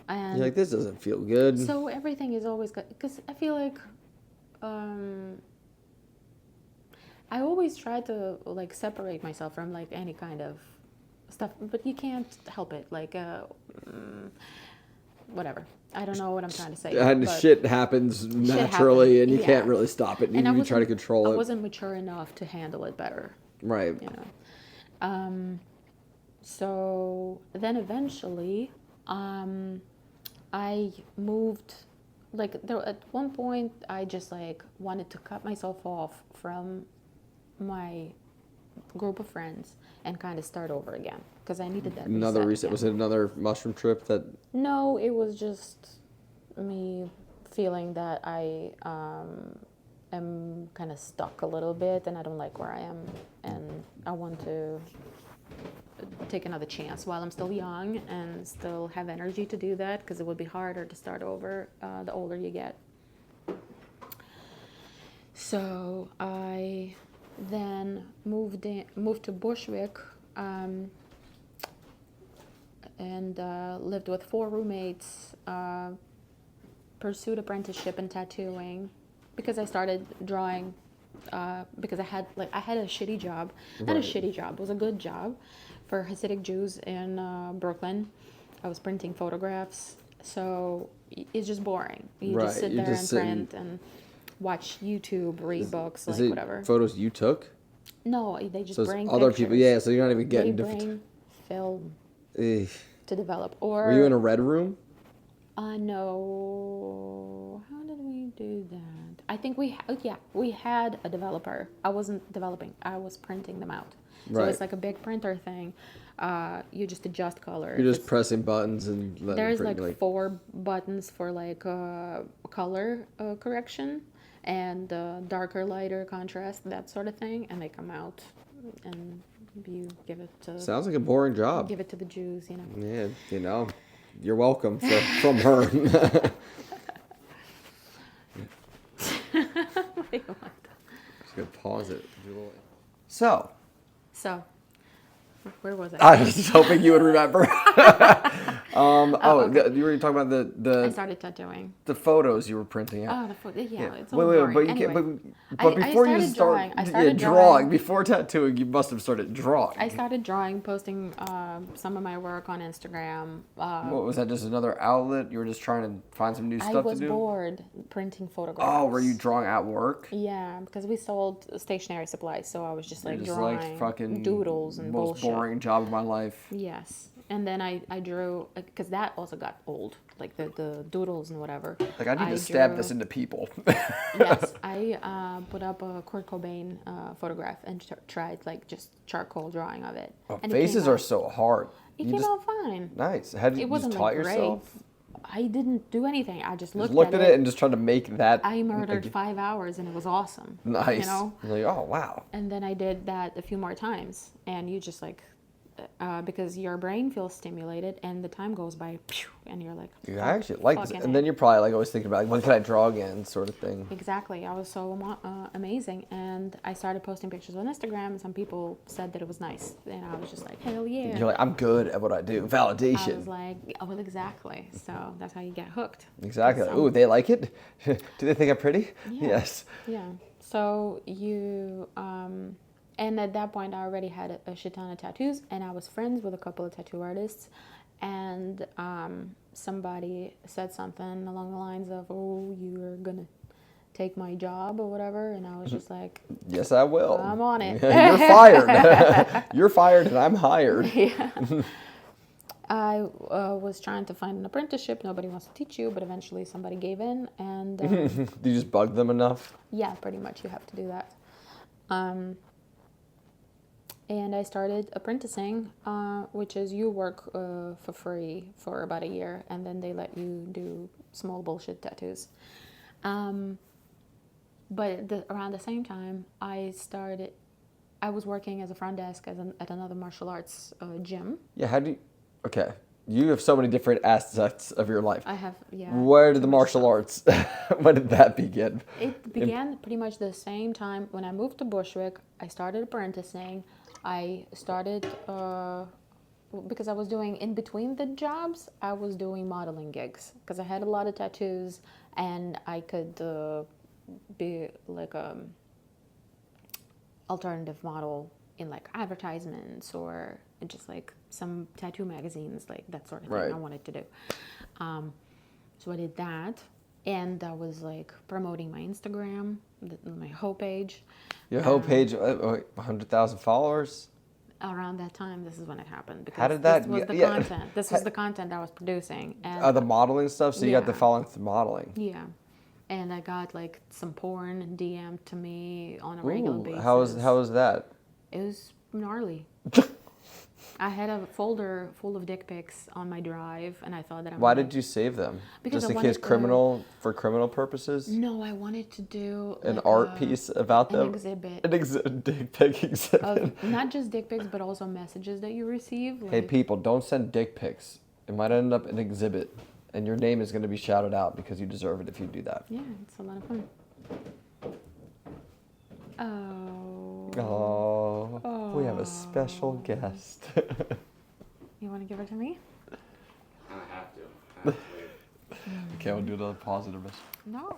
and You're like, this doesn't feel good. so everything is always good because I feel like I always try to like separate myself from like any kind of stuff, but you can't help it. Like whatever. I don't know what I'm trying to say. And but shit happens naturally, and you yeah. can't really stop it. And You try to control I it. wasn't mature enough to handle it better. Right. You know. So then eventually, I moved. Like there, at one point, I just like wanted to cut myself off from my group of friends and kind of start over again because I needed that Another reset. again. Was it another mushroom trip that? No, it was just me feeling that I am kind of stuck a little bit and I don't like where I am and I want to take another chance while I'm still young and still have energy to do that because it would be harder to start over the older you get. So I then moved to Bushwick and lived with 4 roommates, pursued apprenticeship in tattooing because I started drawing because I had a shitty job. Not a shitty job, it was a good job for Hasidic Jews in Brooklyn. I was printing photographs, so it's just boring. You just sit there and print and watch YouTube, read books, like whatever. Photos you took? No, they just So bring other pictures. people, yeah. So you're not even getting They different. bring film Ugh. to develop. Or Were you in a red room? no. How did we do that? I think we had a developer. I wasn't developing. I was printing them out. So Right. it's like a big printer thing. You just adjust color. You're just pressing buttons and letting There's it print, like 4 buttons for like color correction and darker, lighter contrast, that sort of thing, and they come out and you give it to Sounds like a boring job. give it to the Jews, you know. Yeah, you know, you're welcome from her. Wait, what? Just gonna pause it. So, where was I? I was hoping you would remember. okay. You were talking about I started tattooing. the photos you were printing out. Oh, the photo. Yeah, it's all Wait, boring. but you Anyway, can't. But before you start, I started drawing. Before tattooing, you must have started drawing. I started drawing, posting some of my work on Instagram. What was that? Just another outlet? You were just trying to find some new I stuff was to do. bored printing photographs. Oh, were you drawing at work? Yeah, because we sold stationery supplies, so I was just like Just drawing like fucking doodles and most bullshit. boring job of my life. Yes, and then I drew because that also got old, like the doodles and whatever. Like I need to stab drew- this into people. Yes, I put up a Kurt Cobain photograph and tried like just charcoal drawing of it. Oh, And faces it came are out, so hard. It You came just- out fine. Nice. Had you It just wasn't taught like great. yourself? I didn't do anything. I just Just looked at it and just tried to make that. I murdered 5 hours and it was awesome. Nice. You know. Like, oh wow. And then I did that a few more times, and you just like, because your brain feels stimulated, and the time goes by, and you're like, You actually like this, fucking and then A. you're probably like always thinking about like, when can I draw again, sort of thing. Exactly. I was so amazing, and I started posting pictures on Instagram, and some people said that it was nice, and I was just like, hell yeah. You're like, I'm good at what I do. I Validation. was like, oh, well, exactly. So that's how you get hooked. Exactly. So- Ooh, they like it. Do they think I'm pretty? Yeah. Yes. Yeah. So you, and at that point, I already had a shit ton of tattoos, and I was friends with a couple of tattoo artists, and somebody said something along the lines of, "Oh, you're gonna take my job or whatever," and I was just like, Yes, I will. I'm on it. You're fired. You're fired, and I'm hired. Yeah. I was trying to find an apprenticeship. Nobody wants to teach you, but eventually somebody gave in, and Do you just bug them enough? yeah, pretty much you have to do that. And I started apprenticing, which is you work for free for about a year, and then they let you do small bullshit tattoos. But around the same time, I was working as a front desk at another martial arts gym. Yeah, how do you... Okay, you have so many different aspects of your life. I have, yeah. Where did the too much martial stuff. arts, when did that begin? It began pretty much the same time when I moved to Bushwick. I started apprenticing. I started, because I was doing, in between the jobs, I was doing modeling gigs. Because I had a lot of tattoos, and I could be like a alternative model in like advertisements or just like some tattoo magazines, like that sort of thing. Right. I wanted to do. So I did that, and I was like promoting my Instagram, my whole page. Your whole page, 100,000 followers? Around that time, this is when it happened. Because How did that... This was the yeah. content. This was the content I was producing. And The modeling stuff? So you got the Yeah. following through modeling. yeah. And I got like some porn DM'd to me on a regular Ooh, basis. how was that? It was gnarly. I had a folder full of dick pics on my drive, and I thought that Why did you save them? Because Just I in case wanted for criminal purposes? No, I wanted to do An like art piece about an them? exhibit An dick pic exhibit. of not just dick pics, but also messages that you receive. Like, Hey, people, don't send dick pics. It might end up an exhibit, and your name is going to be shouted out because you deserve it if you do that. yeah, it's a lot of fun. Oh, we have a special guest. You want to give it to me? I have to. Okay, we'll do the positive. No.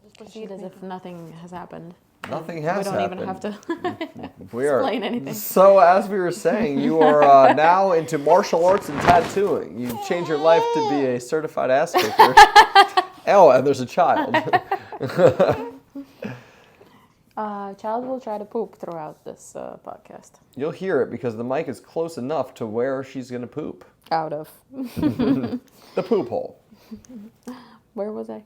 Just proceed as if nothing has happened. Nothing has We don't happened. even have to We are. explain anything. So, as we were saying, you are now into martial arts and tattooing. You changed your life to be a certified ass kicker. Oh, and there's a child. Child will try to poop throughout this podcast. You'll hear it because the mic is close enough to where she's going to poop. Out of. The poop hole. Where was I?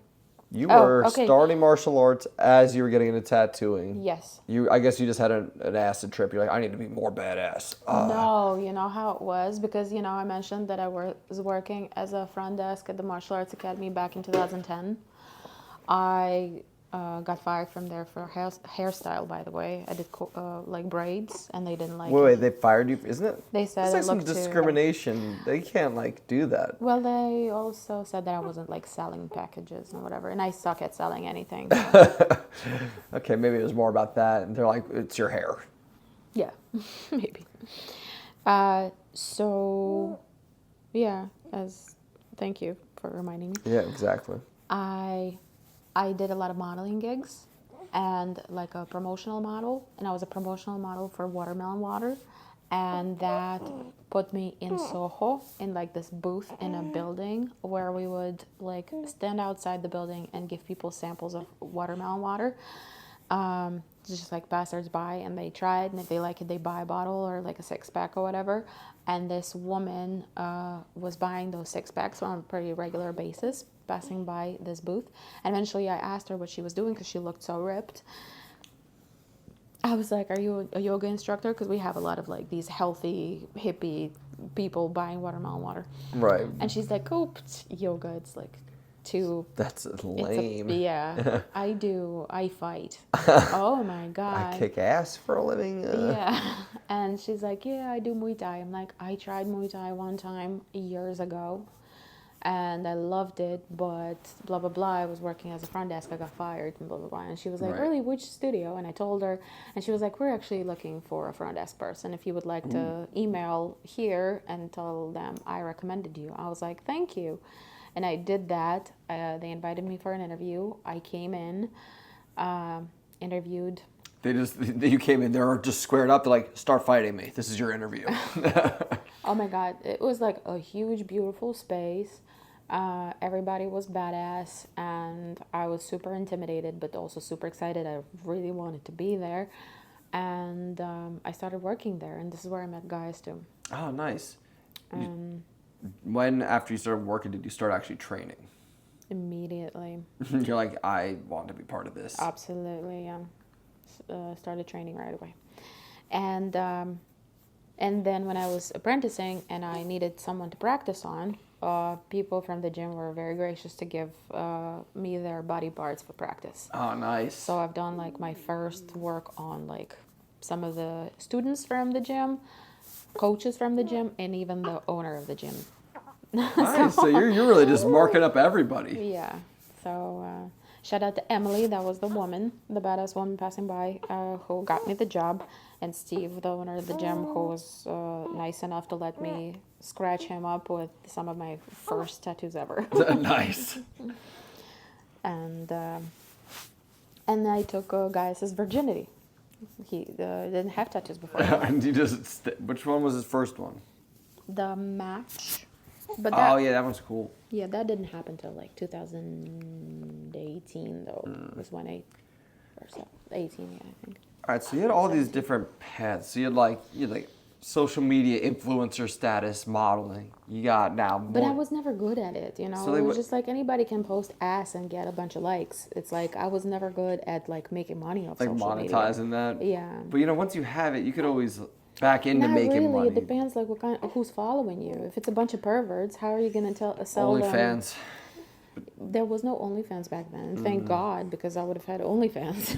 You Oh, were okay. starting martial arts as you were getting into tattooing. Yes. I guess you just had an acid trip. You're like, I need to be more badass. No, you know how it was? Because, I mentioned that I was working as a front desk at the Martial Arts Academy back in 2010. I got fired from there for hairstyle, by the way. I did like braids, and they didn't like Wait, it. they fired you? Isn't it? They said It's like it some looked too- discrimination. They can't do that. Well, they also said that I wasn't like selling packages and whatever, and I suck at selling anything. Okay, maybe it was more about that. And they're like, it's your hair. Yeah, maybe. So, yeah, thank you for reminding me. Yeah, exactly. I did a lot of modeling gigs and like a promotional model, and I was a promotional model for watermelon water, and that put me in Soho in like this booth in a building where we would like stand outside the building and give people samples of watermelon water. Just like passers-by, and they tried, and if they like it, they buy a bottle or like a 6-pack or whatever. And this woman was buying those 6-packs on a pretty regular basis, passing by this booth. And eventually I asked her what she was doing because she looked so ripped. I was like, are you a yoga instructor? Because we have a lot of like these healthy, hippie people buying watermelon water. Right. And she's like, oh, yoga, it's like too... That's lame. Yeah, I fight. Oh my God. I kick ass for a living. Yeah. And she's like, yeah, I do Muay Thai. I'm like, I tried Muay Thai one time years ago, and I loved it, but blah, blah, blah. I was working as a front desk. I got fired and blah, blah, blah. And she was like, Right. really, which studio? And I told her, and she was like, we're actually looking for a front desk person. If you would like to email here and tell them I recommended you. I was like, thank you. And I did that. They invited me for an interview. I came in, interviewed. You came in, they're just squared up. They're like, start fighting me. This is your interview. Oh my God, it was like a huge, beautiful space. Everybody was badass, and I was super intimidated, but also super excited. I really wanted to be there, and I started working there, and this is where I met guys too. Oh, nice. When, after you started working, did you start actually training? Immediately. You're like, I want to be part of this. Absolutely, yeah. Started training right away, and then when I was apprenticing and I needed someone to practice on, people from the gym were very gracious to give me their body parts for practice. Oh, nice. So I've done like my first work on like some of the students from the gym, coaches from the gym, and even the owner of the gym. Nice. So you're really just marking up everybody. Yeah. So shout out to Emily, that was the woman, the badass woman passing by, who got me the job, and Steve, the owner of the gym, who was nice enough to let me scratch him up with some of my first tattoos ever. Nice. And I took Gaius's virginity. He didn't have tattoos before. And you just, which one was his first one? The match. But Oh, yeah, that one's cool. Yeah, that didn't happen till like 2018 though. Was when 18, yeah, I think. All right, so you had all these different paths. So you had like social media influencer status, modeling. You got now more. But I was never good at it, you know. So it was just like anybody can post ass and get a bunch of likes. It's like I was never good at like making money off like social media. monetizing that. Yeah. But once you have it, you could always back into Not making really. money. It depends like who's following you. If it's a bunch of perverts, how are you gonna sell them? OnlyFans. There was no OnlyFans back then. Thank God, because I would have had OnlyFans.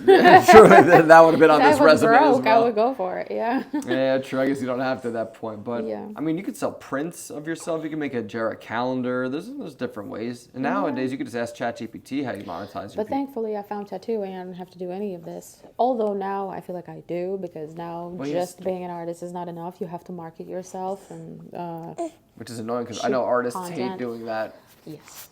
True, that would have been on If this I was resume broke, as well. I would go for it. Yeah. Yeah, true. I guess you don't have to at that point, but Yeah. I mean, you could sell prints of yourself. You can make a Jera calendar. There's different ways. And nowadays, you could just ask ChatGPT how you monetize your But thankfully, I found tattooing. I don't have to do any of this. Although now I feel like I do, because now just being an artist is not enough. You have to market yourself, and which is annoying because I know artists hate content. doing that. yes,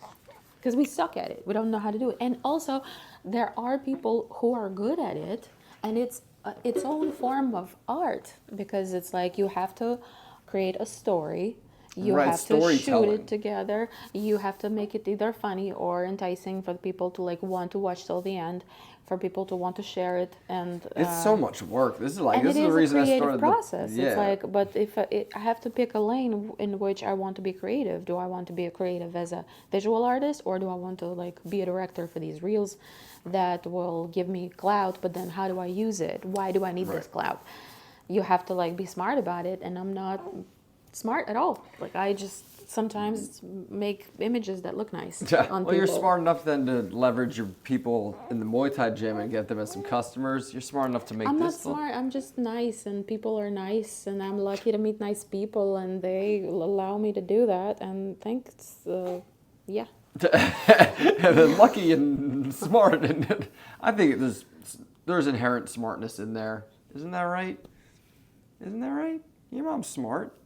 because we suck at it. We don't know how to do it. And also, there are people who are good at it, and it's its own form of art, because it's like you have to create a story. You Right, have to shoot storytelling. it together. You have to make it either funny or enticing for the people to like want to watch till the end, for people to want to share it, and It's so much work. This is and this it is the is reason a I creative started. process. Yeah. It's like, but if I have to pick a lane in which I want to be creative. Do I want to be a creative as a visual artist, or do I want to like be a director for these reels that will give me clout? But then how do I use it? Why do I need this clout? You have to like be smart about it, and I'm not smart at all. Like I just sometimes make images that look nice Yeah. on Well, people. you're smart enough then to leverage your people in the Muay Thai gym and get them as some customers. You're smart enough to make I'm not this. smart. I'm just nice, and people are nice, and I'm lucky to meet nice people, and they allow me to do that. And thanks, yeah. And then lucky and smart, and I think there's inherent smartness in there. Isn't that right? Isn't that right? Your mom's smart.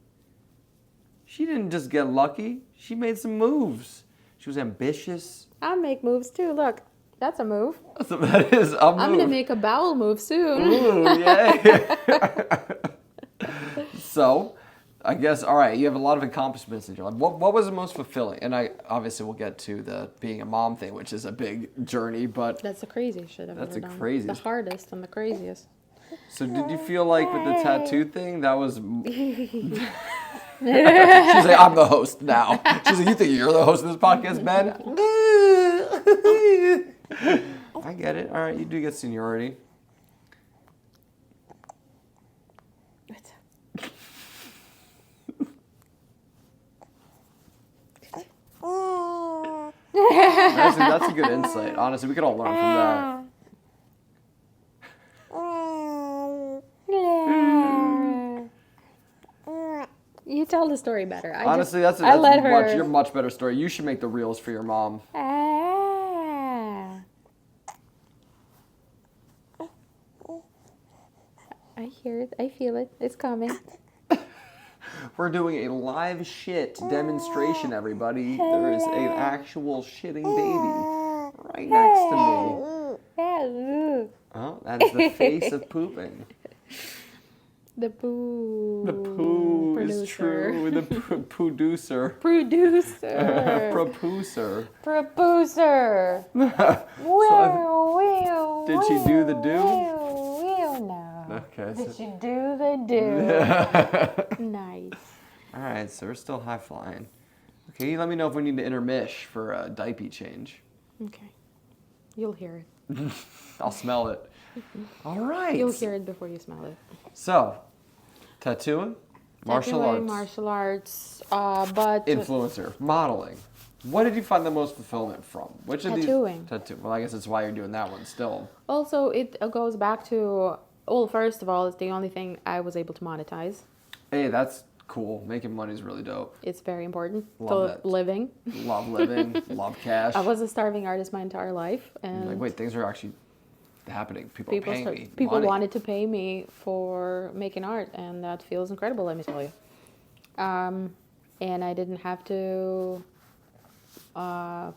She didn't just get lucky. She made some moves. She was ambitious. I make moves too. Look, that's a move. So that is a move. I'm gonna make a bowel move soon. Ooh, yay. So, I guess, all right, you have a lot of accomplishments in your life. What was the most fulfilling? And I obviously will get to the being a mom thing, which is a big journey, but That's the craziest shit I've That's ever the done. craziest. The hardest and the craziest. so did you feel like with the tattoo thing, that was... She's like, I'm the host now. She's like, you think you're the host of this podcast, Ben? I get it. All right, you do get seniority. That's a good insight. Honestly, we could all learn from that. You tell the story better. Honestly, I let her. you're a much better story. You should make the reels for your mom. I hear it. I feel it. It's coming. We're doing a live shit demonstration, everybody. There is an actual shitting baby right next to me. Oh, That is the face of pooping. The poo. The poo is producer. true. The producer. Producer. Propooser. Producer. Did she do the do? No. Okay. Did she do the do? Nice. All right, so we're still high flying. Okay, you let me know if we need to intermish for a diaper change. Okay. You'll hear it. I'll smell it. All right. You'll hear it before you smell it. So, tattooing, martial Tattooing, arts, martial arts, but influencer, modeling. What did you find the most fulfillment from? Which of Tattooing. these? Tattoo. Well, I guess that's why you're doing that one still. also it goes back to, well, first of all, it's the only thing I was able to monetize. Hey, that's cool. Making money is really dope. It's very important Love to that. living. Love living, love cash. I was a starving artist my entire life, and Like, wait, things are actually happening. People are paying me people money. wanted to pay me for making art, and that feels incredible, let me tell you. And I didn't have to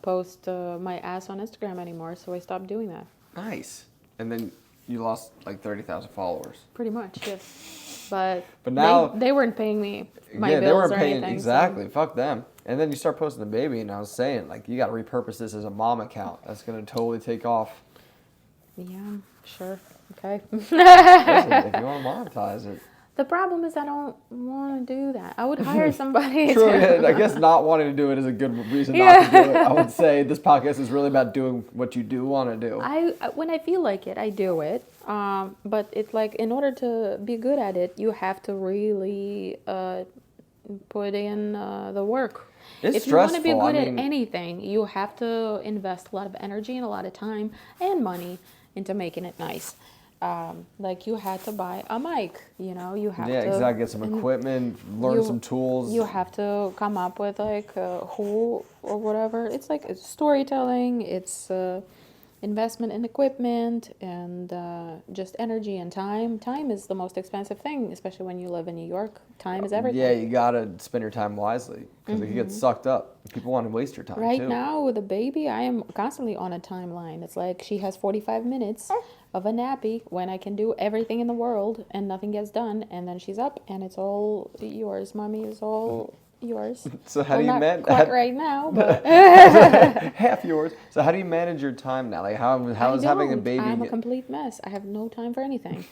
post my ass on Instagram anymore, so I stopped doing that. Nice. And then you lost like 30,000 followers. Pretty much, yes. But now they weren't paying me my yeah, bills they weren't or paying anything. exactly. Fuck them. And then you start posting the baby, and I was saying like you got to repurpose this as a mom account. That's gonna totally take off. So, yeah, sure, okay. Listen, if you want to monetize it. The problem is I don't want to do that. I would hire somebody. True. to... I guess not wanting to do it is a good reason not to do it. I would say this podcast is really about doing what you do want to do. When I feel like it, I do it. But it's like, in order to be good at it, you have to really put in the work. It's if you want to be stressful. good I mean, at anything, you have to invest a lot of energy and a lot of time and money into making it nice. Like you had to buy a mic, you know, you have yeah, to exactly. Get some equipment, learn some tools. You have to come up with like who or whatever. It's like it's storytelling, it's investment in equipment, and just energy and time. Time is the most expensive thing, especially when you live in New York. Time is everything. Yeah, you gotta spend your time wisely because it gets sucked up. People want to waste your time Right too. now with a baby, I am constantly on a timeline. It's like she has 45 minutes of a nappy when I can do everything in the world and nothing gets done, and then she's up and it's all yours, mommy. It's all yours. So how do you not manage? quite right now, but Half yours. So how do you manage your time now? Like how is having a don't. baby? I'm a complete mess. I have no time for anything.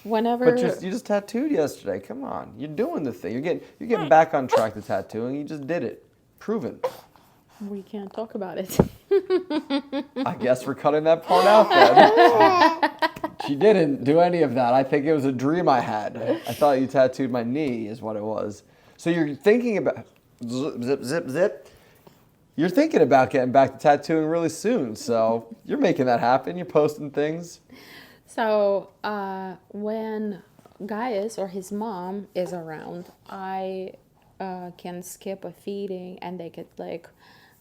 Whenever. But you just tattooed yesterday. Come on, you're doing the thing. You're getting back on track to tattooing. You just did it. Proven. We can't talk about it. I guess we're cutting that part out then. She didn't do any of that. I think it was a dream I had. I thought you tattooed my knee is what it was. So you're thinking about zip. You're thinking about getting back to tattooing really soon. So you're making that happen. You're posting things. So when Gaius or his mom is around, I can skip a feeding and they could like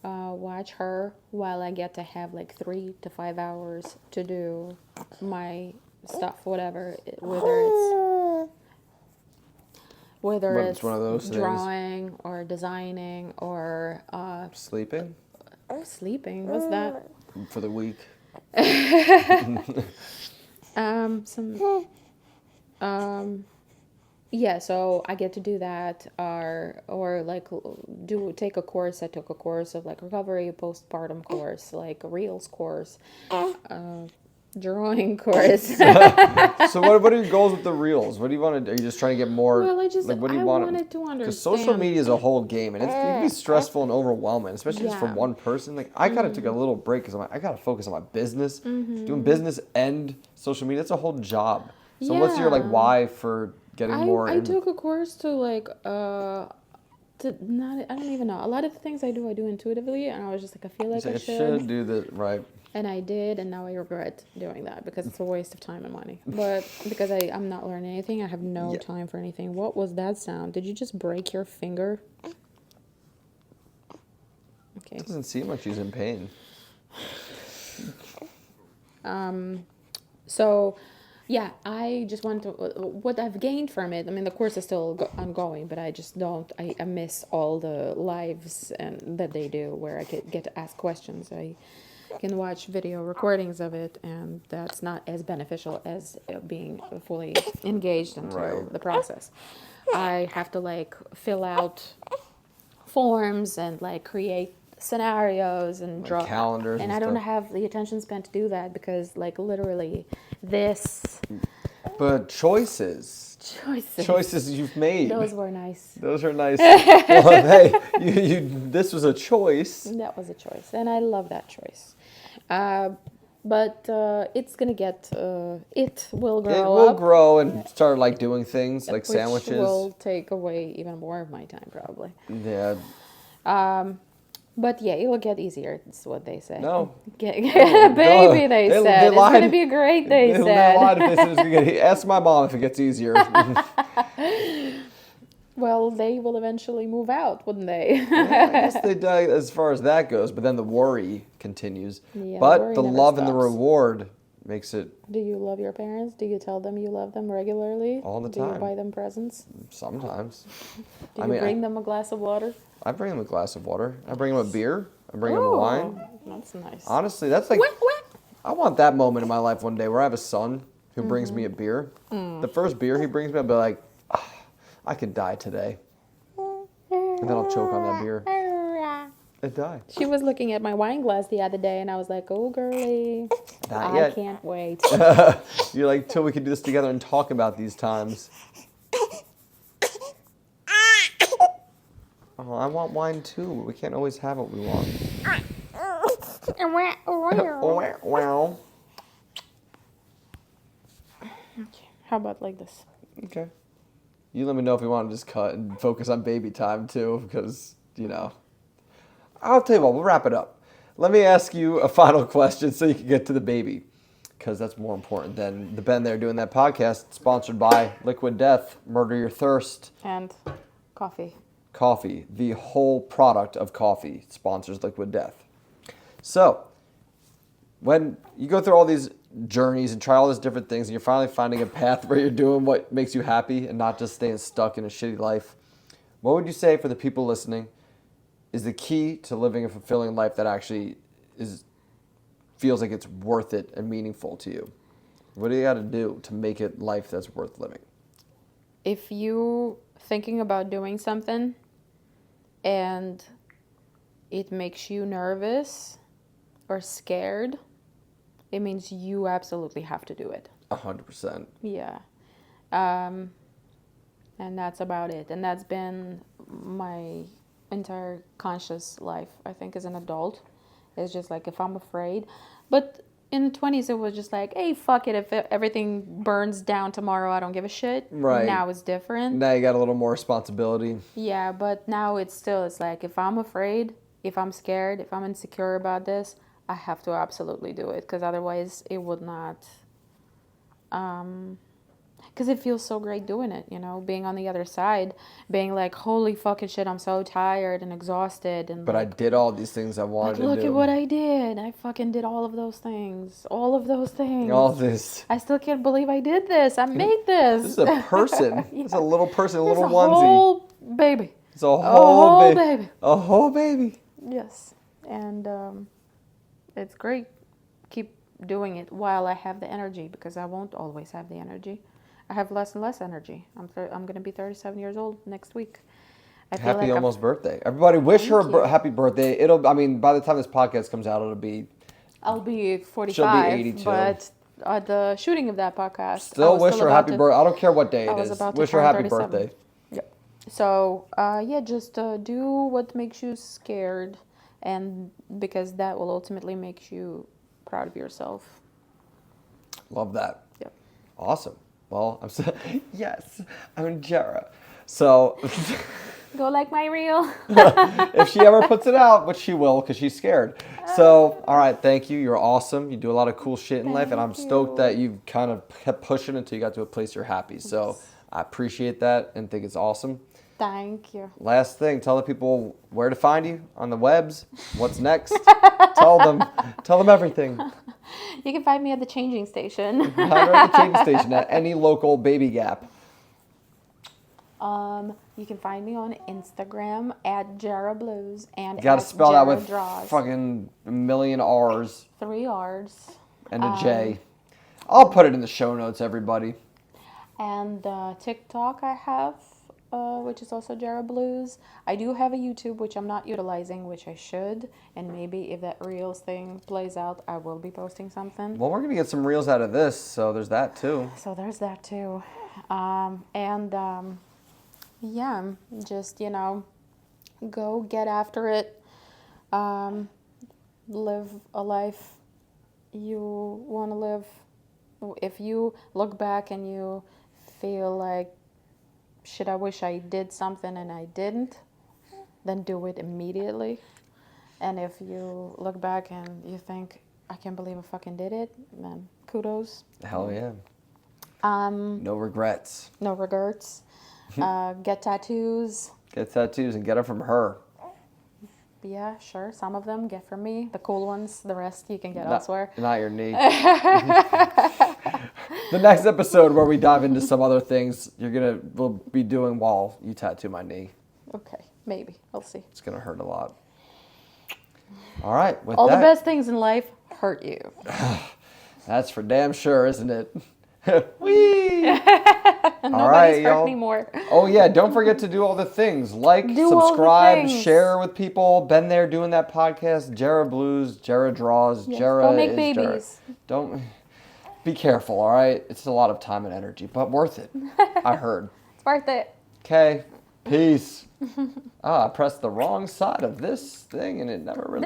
watch her while I get to have like 3 to 5 hours to do my stuff, whether it's one of those drawing or designing or Sleeping sleeping. What's that? for the week. Yeah, so I get to do that, or like take a course. I took a course of like recovery, postpartum course, like a reels course, drawing course. So what are your goals with the reels? What do you want to do? Are you just trying to get more? Well, what do you I want? wanted to understand. Because social media is a whole game, and it can be stressful and overwhelming, especially just for Yeah. one person. Like I kind of took a little break because I'm like, I gotta focus on my business. Mm-hmm. Doing business and social media, it's a whole job. So what's your like Yeah. why for getting more? I took a course to like I don't even know. A lot of the things I do intuitively, and I was just like, I feel like I should do the right. And I did, and now I regret doing that because it's a waste of time and money. But because I'm not learning anything, I have no time for anything. What was that sound? Did you just break your finger? Okay. Doesn't seem like she's in pain. So, yeah, I just want to, what I've gained from it, I mean, the course is still ongoing, but I just don't, I miss all the lives and that they do where I get to ask questions. You can watch video recordings of it, and that's not as beneficial as being fully engaged into Right. the process. I have to like fill out forms and like create scenarios and draw calendars and and I don't stuff. have the attention span to do that because like literally this But choices you've made. those were nice. Those are nice. Well, hey, this was a choice. That was a choice, and I love that choice. But it's gonna get it will grow It will up, grow and start like doing things like which sandwiches. will take away even more of my time probably. Yeah. But yeah, it will get easier. That's what they say. No. Baby, No. they They said. It's lied. gonna be great, they They said. lied if they said it's gonna get. Ask my mom if it gets easier. Well, they will eventually move out, wouldn't they? I guess they die as far as that goes, but then the worry continues. Yeah, the but worry the never love and the stops. reward makes it Do you love your parents? Do you tell them you love them regularly? All the Do you time. buy them presents? sometimes. Do I you mean, bring them a glass of water? I bring them a glass of water. I bring them a beer. I bring them a wine. That's nice. Honestly, that's like I want that moment in my life one day where I have a son who brings me a beer. The first beer he brings me, I'll be like, "Ah, I could die today. And then I'll choke on that beer and die. She was looking at my wine glass the other day, and I was like, "Oh, girly, Not I yet. can't wait." You're like, till we can do this together and talk about these times. Oh, I want wine too. We can't always have what we want. Wow. How about like this? Okay. You let me know if you want to just cut and focus on baby time too, because, I'll tell you what, we'll wrap it up. Let me ask you a final question so you can get to the baby, because that's more important than the Ben there doing that podcast, sponsored by Liquid Death, Murder Your Thirst. And coffee. Coffee, the whole product of coffee, sponsors Liquid Death. So, when you go through all these journeys and try all these different things, and you're finally finding a path where you're doing what makes you happy and not just staying stuck in a shitty life, what would you say for the people listening is the key to living a fulfilling life that actually feels like it's worth it and meaningful to you? What do you got to do to make it life that's worth living? If you thinking about doing something and it makes you nervous or scared, it means you absolutely have to do it. 100%. Yeah. And that's about it. And that's been my entire conscious life, I think, as an adult. It's just like, if I'm afraid. But in the 20s, it was just like, hey, fuck it. If everything burns down tomorrow, I don't give a shit. Right. Now it's different. Now you got a little more responsibility. Yeah, but now it's like, if I'm afraid, if I'm scared, if I'm insecure about this, I have to absolutely do it, because otherwise it would not, because it feels so great doing it, being on the other side, being like, holy fucking shit, I'm so tired and exhausted. But I did all these things I wanted to do. Look at what I did. I fucking did all of those things. All of those things. All this. I still can't believe I did this. I made this. This is a person. Yeah. It's a little person, a It's little a onesie. whole baby. It's a whole baby. A whole baby. Yes. And it's great. Keep doing it while I have the energy, because I won't always have the energy. I have less and less energy. I'm going to be 37 years old next week. I feel Happy like almost birthday. Everybody wish her Thank you. happy birthday. By the time this podcast comes out, I'll be 45. She'll be 82. But at the shooting of that podcast, still wish her happy birthday. I don't care what day I it was is. about to Wish her turn happy 37. birthday. Yep. So, just do what makes you scared, and because that will ultimately make you proud of yourself. Love that. Yep. Awesome. Well, yes, I'm Jera. So Go like my reel. if she ever puts it out, which she will because she's scared. So, all right, thank you. You're awesome. You do a lot of cool shit in life, and I'm stoked that you kind of kept pushing until you got to a place you're happy. So I appreciate that and think it's awesome. Thank you. Last thing, tell the people where to find you on the webs. What's next? Tell them everything. You can find me at the changing station. Find her at the changing station at any local baby gap. You can find me on Instagram at Jerra Blues and You gotta at spell that Jerra with Draws. fucking a million R's 3 R's. and a J. I'll put it in the show notes, everybody. And TikTok I have, which is also Jerra Blues. I do have a YouTube, which I'm not utilizing, which I should. And maybe if that Reels thing plays out, I will be posting something. Well, we're gonna get some reels out of this, so there's that too. So there's that too. Yeah, just, go get after it. Live a life you want to live. If you look back and you feel like, shit, I wish I did something and I didn't, then do it immediately. And if you look back and you think, I can't believe I fucking did it, then kudos. Hell yeah. No regrets. No regrets. Get tattoos. Get tattoos and get them from her. Yeah, sure. Some of them get from me. The cool ones. The rest you can get elsewhere. Not your knee. The next episode where we dive into some other things we'll be doing while you tattoo my knee. Okay, maybe. We'll see. It's gonna hurt a lot. All right. With All that, the best things in life hurt you. That's for damn sure, isn't it? Whee! Nobody's hurt y'all. anymore. Oh yeah, don't forget to do all the things. Like, Do all the subscribe, things. share with people. Been there doing that podcast. Jerra Blues, Jerra Draws, Yes, Jerra don't make is babies. Jerra. Don't be careful, all right? It's a lot of time and energy, but worth it. I heard. It's worth it. Okay. Peace. I pressed the wrong side of this thing and it never released.